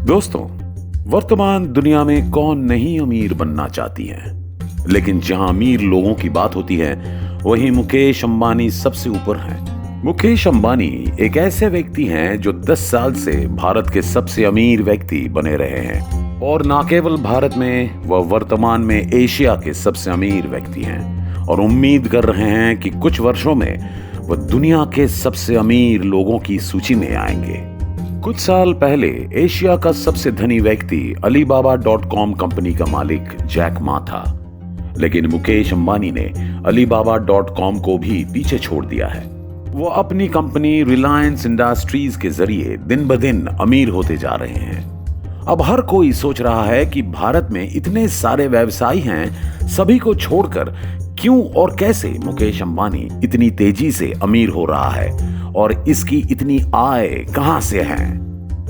दोस्तों, वर्तमान दुनिया में कौन नहीं अमीर बनना चाहती है, लेकिन जहां अमीर लोगों की बात होती है वहीं मुकेश अंबानी सबसे ऊपर हैं। मुकेश अंबानी एक ऐसे व्यक्ति हैं जो 10 साल से भारत के सबसे अमीर व्यक्ति बने रहे हैं और न केवल भारत में, वह वर्तमान में एशिया के सबसे अमीर व्यक्ति हैं और उम्मीद कर रहे हैं कि कुछ वर्षों में वह दुनिया के सबसे अमीर लोगों की सूची में आएंगे। कुछ साल पहले एशिया का सबसे धनी व्यक्ति Alibaba.com कंपनी का मालिक जैक मा था, लेकिन मुकेश अंबानी ने Alibaba.com को भी पीछे छोड़ दिया है। वो अपनी कंपनी रिलायंस इंडस्ट्रीज के जरिए दिन ब दिन अमीर होते जा रहे हैं। अब हर कोई सोच रहा है कि भारत में इतने सारे व्यवसायी हैं, सभी को छोड़कर क्यों और कैसे मुकेश अंबानी इतनी तेजी से अमीर हो रहा है और इसकी इतनी आय कहां से है।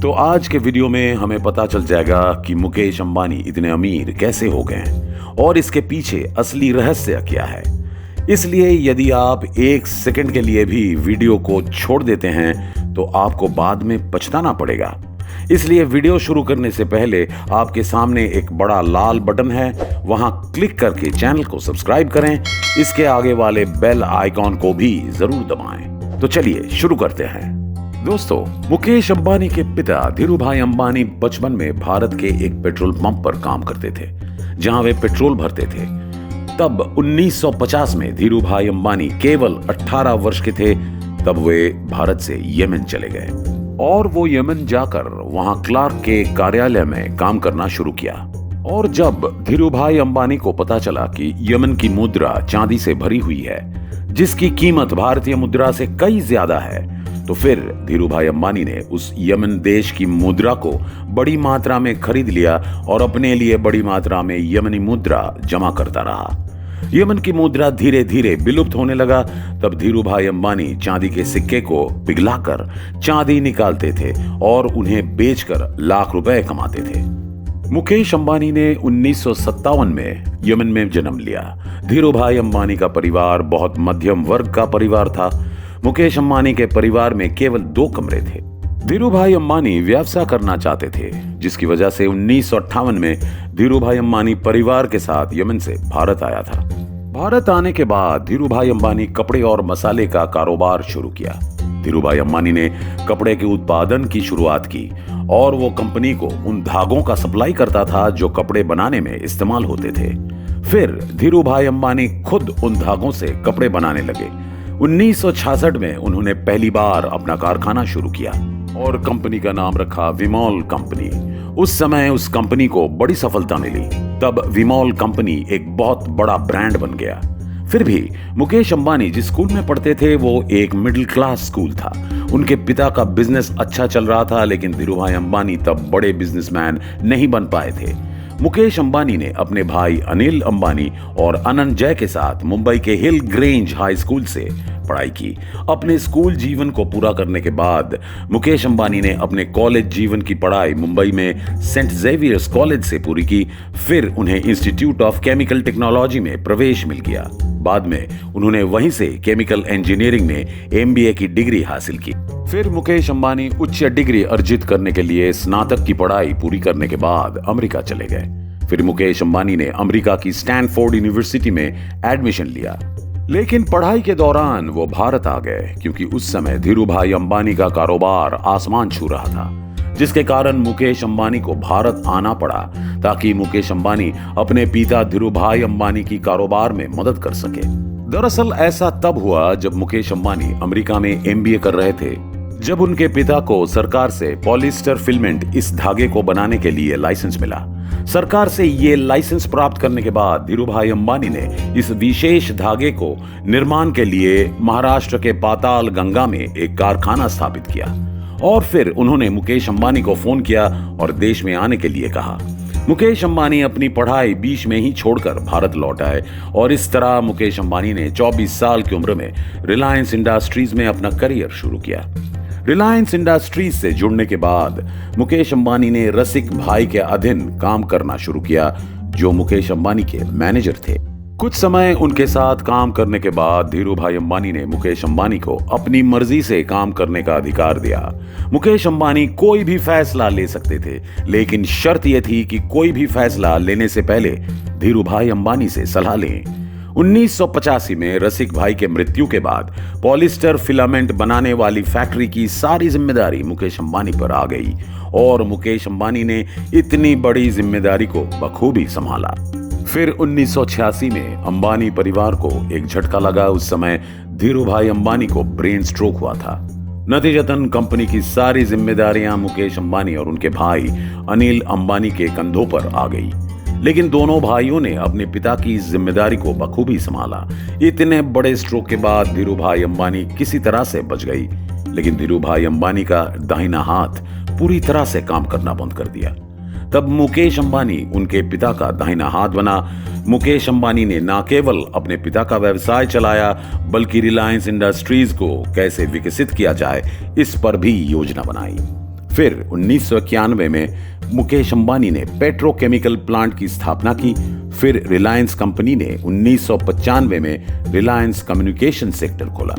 तो आज के वीडियो में हमें पता चल जाएगा कि मुकेश अंबानी इतने अमीर कैसे हो गए और इसके पीछे असली रहस्य क्या है। इसलिए यदि आप एक सेकंड के लिए भी वीडियो को छोड़ देते हैं तो आपको बाद में पछताना पड़ेगा। इसलिए वीडियो शुरू करने से पहले आपके सामने एक बड़ा लाल बटन है, वहां क्लिक करके चैनल को सब्सक्राइब करें। इसके आगे वाले बेल आइकॉन को भी जरूर दबाएं। तो चलिए शुरू करते हैं। दोस्तों, मुकेश अंबानी के पिता धीरूभाई अंबानी बचपन में भारत के एक पेट्रोल पंप पर काम करते थे, जहां वे पेट्रोल भरते थे। तब 1950 में धीरूभाई अंबानी केवल 18 वर्ष के थे। तब वे भारत से यमन चले गए और वो यमन जाकर वहां क्लार्क के कार्यालय में काम करना शुरू किया। और जब धीरूभाई अंबानी को पता चला कि यमन की मुद्रा चांदी से भरी हुई है, जिसकी कीमत भारतीय मुद्रा से कई ज्यादा है, तो फिर धीरूभाई अंबानी ने उस यमन देश की मुद्रा को बड़ी मात्रा में खरीद लिया और अपने लिए बड़ी मात्रा में यमनी मुद्रा जमा करता रहा। यमन की मुद्रा धीरे धीरे विलुप्त होने लगा। तब धीरूभाई अंबानी चांदी के सिक्के को पिघलाकर चांदी निकालते थे और उन्हें बेचकर लाख रुपए कमाते थे। मुकेश अंबानी ने 1957 में यमन में जन्म लिया। धीरूभाई अंबानी का परिवार बहुत मध्यम वर्ग का परिवार था। मुकेश अंबानी के परिवार में केवल 2 कमरे थे। धीरूभाई अंबानी व्यवसाय करना चाहते थे, जिसकी वजह से 1958 में धीरूभाई अंबानी परिवार के साथ यमन से भारत आया था। भारत आने के बाद धीरूभाई अंबानी कपड़े और मसाले का कारोबार शुरू किया। धीरूभाई अंबानी ने कपड़े के उत्पादन की शुरुआत की और वो कंपनी को उन धागों का सप्लाई करता था जो कपड़े बनाने में इस्तेमाल होते थे। फिर धीरूभाई अंबानी खुद उन धागों से कपड़े बनाने लगे। 1966 में उन्होंने पहली बार अपना कारखाना शुरू किया और कंपनी का नाम रखा विमॉल कंपनी। उस समय उस कंपनी को बड़ी सफलता मिली। तब विमॉल कंपनी एक बहुत बड़ा ब्रांड बन गया। फिर भी मुकेश अंबानी जिस स्कूल में पढ़ते थे वो एक मिडिल क्लास स्कूल था। उनके पिता का बिजनेस अच्छा चल रहा था, लेकिन धीरूभाई अंबानी तब बड़े बिजनेसमैन नहीं बन पाए थे। मुकेश अंबानी ने अपने भाई अनिल अंबानी और अनंत जय के साथ मुंबई के हिल ग्रेंज हाई स्कूल से पढ़ाई की। अपने स्कूल जीवन को पूरा करने के बाद मुकेश अंबानी ने अपने कॉलेज जीवन की पढ़ाई मुंबई में सेंट जेवियर्स कॉलेज से पूरी की। फिर उन्हें इंस्टीट्यूट ऑफ केमिकल टेक्नोलॉजी में प्रवेश मिल गया। बाद में उन्होंने वहीं से केमिकल इंजीनियरिंग में MBA की डिग्री हासिल की। फिर मुकेश अंबानी उच्च डिग्री अर्जित करने के लिए स्नातक की पढ़ाई पूरी करने के बाद अमेरिका चले गए। फिर मुकेश अंबानी ने अमेरिका की स्टैनफोर्ड यूनिवर्सिटी में एडमिशन लिया, लेकिन पढ़ाई के दौरान वो भारत आ गए क्योंकि उस समय धीरूभाई अंबानी का कारोबार आसमान छू रहा था, जिसके कारण मुकेश अंबानी को भारत आना पड़ा ताकि मुकेश अंबानी अपने पिता धीरूभाई अंबानी की कारोबार में मदद कर सके। दरअसल ऐसा तब हुआ जब मुकेश अंबानी अमेरिका में MBA कर रहे थे, जब उनके पिता को सरकार से पॉलिएस्टर फिलामेंट इस धागे को बनाने के लिए लाइसेंस मिला। सरकार से ये लाइसेंस प्राप्त करने के बाद धीरूभाई अंबानी ने इस विशेष धागे को निर्माण के लिए महाराष्ट्र के पाताल गंगा में एक कारखाना स्थापित किया और फिर उन्होंने मुकेश अंबानी को फोन किया और देश में आने के लिए कहा। मुकेश अंबानी अपनी पढ़ाई बीच में ही छोड़कर भारत लौट आए और इस तरह मुकेश अंबानी ने 24 साल की उम्र में रिलायंस इंडस्ट्रीज में अपना करियर शुरू किया। रिलायंस इंडस्ट्रीज से जुड़ने के बाद मुकेश अंबानी ने रसिक भाई के अधीन काम करना शुरू किया, जो मुकेश अंबानी के मैनेजर थे। कुछ समय उनके साथ काम करने के बाद धीरूभाई अंबानी ने मुकेश अंबानी को अपनी मर्जी से काम करने का अधिकार दिया। मुकेश अंबानी कोई भी फैसला ले सकते थे, लेकिन शर्त यह थी कि कोई भी फैसला लेने से पहले धीरूभाई अंबानी से सलाह लें। 1985 में रसिक भाई के मृत्यु के बाद पॉलिस्टर फिलामेंट बनाने वाली फैक्ट्री की सारी जिम्मेदारी मुकेश अंबानी पर आ गई और मुकेश अंबानी ने इतनी बड़ी जिम्मेदारी को बखूबी संभाला। फिर 1986 में अंबानी परिवार को एक झटका लगा। उस समय धीरूभाई अंबानी को ब्रेन स्ट्रोक हुआ था। नतीजतन कंपनी की सारी जिम्मेदारियां मुकेश अंबानी और उनके भाई अनिल अंबानी के कंधों पर आ गई, लेकिन दोनों भाइयों ने अपने पिता की जिम्मेदारी को बखूबी संभाला। इतने बड़े स्ट्रोक के बाद धीरूभाई अंबानी किसी तरह से बच गई, लेकिन धीरूभाई अंबानी का दाहिना हाथ पूरी तरह से काम करना बंद कर दिया। तब मुकेश अंबानी उनके पिता का दाहिना हाथ बना। मुकेश अंबानी ने न केवल अपने पिता का व्यवसाय चलाया, बल्कि रिलायंस इंडस्ट्रीज को कैसे विकसित किया जाए इस पर भी योजना बनाई। फिर 1991 में मुकेश अंबानी ने पेट्रोकेमिकल प्लांट की स्थापना की। फिर रिलायंस कंपनी ने 1995 में रिलायंस कम्युनिकेशन सेक्टर खोला।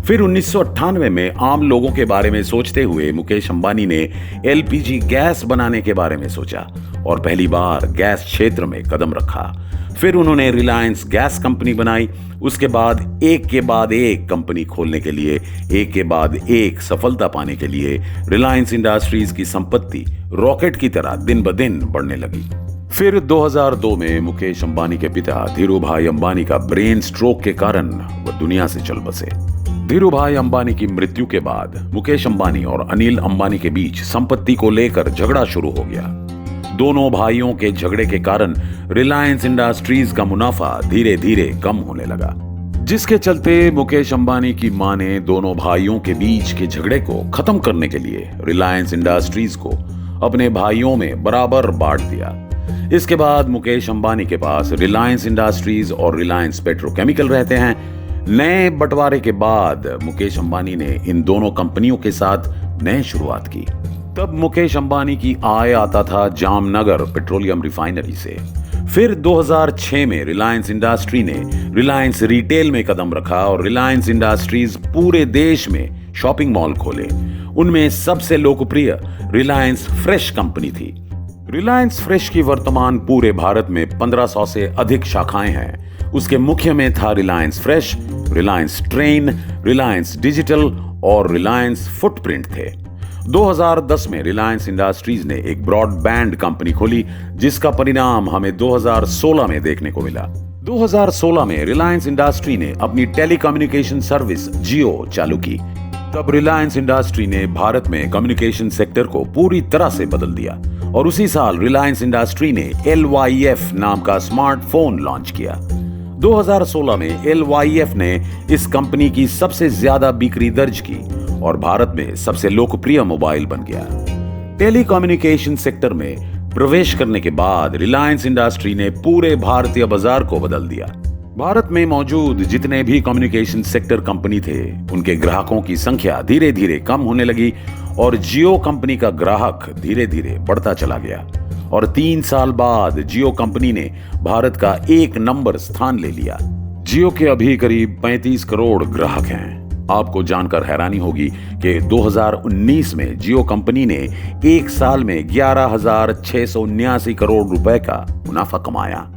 फिर 1998 में आम लोगों के बारे में सोचते हुए मुकेश अंबानी ने एलपीजी गैस बनाने के बारे में सोचा और पहली बार गैस क्षेत्र में कदम रखा। फिर उन्होंने रिलायंस गैस कंपनी बनाई। उसके बाद एक के बाद एक कंपनी खोलने के लिए, एक के बाद एक सफलता पाने के लिए रिलायंस इंडस्ट्रीज की संपत्ति रॉकेट की तरह दिन ब दिन बढ़ने लगी। फिर 2002 में मुकेश अंबानी के पिता धीरूभाई अंबानी का ब्रेन स्ट्रोक के कारण वह दुनिया से चल बसे। धीरूभाई अंबानी की मृत्यु के बाद मुकेश अंबानी और अनिल अंबानी के बीच संपत्ति को लेकर झगड़ा शुरू हो गया। दोनों भाइयों के झगड़े के कारण रिलायंस इंडस्ट्रीज का मुनाफा धीरे धीरे कम होने लगा, जिसके चलते मुकेश अंबानी की मां ने दोनों भाइयों के बीच के झगड़े को खत्म करने के लिए रिलायंस इंडस्ट्रीज को अपने भाइयों में बराबर बांट दिया। इसके बाद मुकेश अंबानी के पास रिलायंस इंडस्ट्रीज और रिलायंस पेट्रोकेमिकल रहते हैं। नए बंटवारे के बाद मुकेश अंबानी ने इन दोनों कंपनियों के साथ नए शुरुआत की। तब मुकेश अंबानी की आय आता था जामनगर पेट्रोलियम रिफाइनरी से। फिर 2006 में रिलायंस इंडस्ट्री ने रिलायंस रिटेल में कदम रखा और रिलायंस इंडस्ट्रीज पूरे देश में शॉपिंग मॉल खोले। उनमें सबसे लोकप्रिय रिलायंस फ्रेश कंपनी थी। रिलायंस फ्रेश की वर्तमान पूरे भारत में 1500 से अधिक शाखाएं हैं। उसके मुख्य में था Reliance fresh, Reliance train, Reliance digital और रिलायंस फुटप्रिंट थे। 2010 में रिलायंस इंडस्ट्रीज ने एक ब्रॉडबैंड कंपनी खोली, जिसका परिणाम हमें 2016 में देखने को मिला। 2016 में रिलायंस इंडस्ट्री ने अपनी टेलीकम्युनिकेशन सर्विस जियो चालू की। तब रिलायंस इंडस्ट्री ने भारत में कम्युनिकेशन सेक्टर को पूरी तरह से बदल दिया और उसी साल रिलायंस इंडस्ट्री ने LYF नाम का स्मार्टफोन लॉन्च किया। 2016 में LYF ने इस कंपनी की सबसे ज्यादा बिक्री दर्ज की और भारत में सबसे लोकप्रिय मोबाइल बन गया। टेलीकम्युनिकेशन सेक्टर में प्रवेश करने के बाद रिलायंस इंडस्ट्री ने पूरे भारतीय बाजार को बदल दिया। भारत में मौजूद जितने भी कम्युनिकेशन सेक्टर कंपनी थे, उनके ग्राहकों की संख्या धीरे धीरे कम होने लगी और जियो कंपनी का ग्राहक धीरे धीरे बढ़ता चला गया और 3 साल बाद जियो कंपनी ने भारत का 1 नंबर स्थान ले लिया। जियो के अभी करीब 35 करोड़ ग्राहक हैं। आपको जानकर हैरानी होगी कि 2019 में जियो कंपनी ने एक साल में 11,679 करोड़ रुपए का मुनाफा कमाया।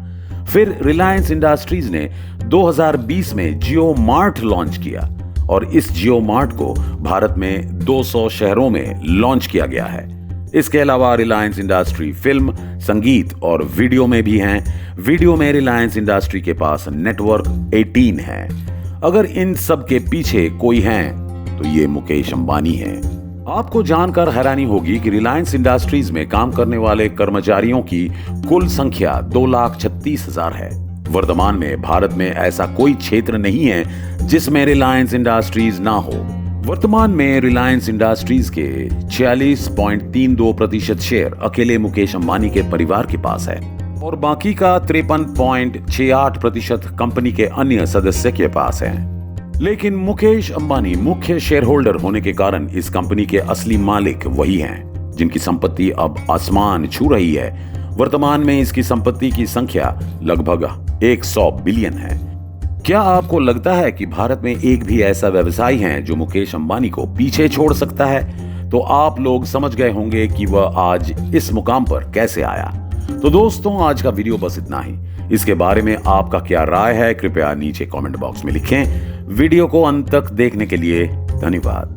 फिर रिलायंस इंडस्ट्रीज ने 2020 में जियो मार्ट लॉन्च किया और इस जियो मार्ट को भारत में 200 शहरों में लॉन्च किया गया है। इसके अलावा रिलायंस इंडस्ट्री फिल्म, संगीत और वीडियो में भी हैं। वीडियो में रिलायंस इंडस्ट्री के पास नेटवर्क 18 है। अगर इन सब के पीछे कोई है तो ये मुकेश अंबानी है। आपको जानकर हैरानी होगी कि रिलायंस इंडस्ट्रीज में काम करने वाले कर्मचारियों की कुल संख्या 2,36,000 है। वर्तमान में भारत में ऐसा कोई क्षेत्र नहीं है जिसमें रिलायंस इंडस्ट्रीज ना हो। वर्तमान में रिलायंस इंडस्ट्रीज के 46.32% शेयर अकेले मुकेश अंबानी के परिवार के पास है और बाकी का 53.68% कंपनी के अन्य सदस्य के पास है। लेकिन मुकेश अंबानी मुख्य शेयर होल्डर होने के कारण इस कंपनी के असली मालिक वही हैं, जिनकी संपत्ति अब आसमान छू रही है। वर्तमान में इसकी संपत्ति की संख्या लगभग 100 बिलियन है। क्या आपको लगता है कि भारत में एक भी ऐसा व्यवसायी है जो मुकेश अंबानी को पीछे छोड़ सकता है? तो आप लोग समझ गए होंगे कि वह आज इस मुकाम पर कैसे आया। तो दोस्तों, आज का वीडियो बस इतना ही। इसके बारे में आपका क्या राय है, कृपया नीचे कमेंट बॉक्स में लिखें। वीडियो को अंत तक देखने के लिए धन्यवाद।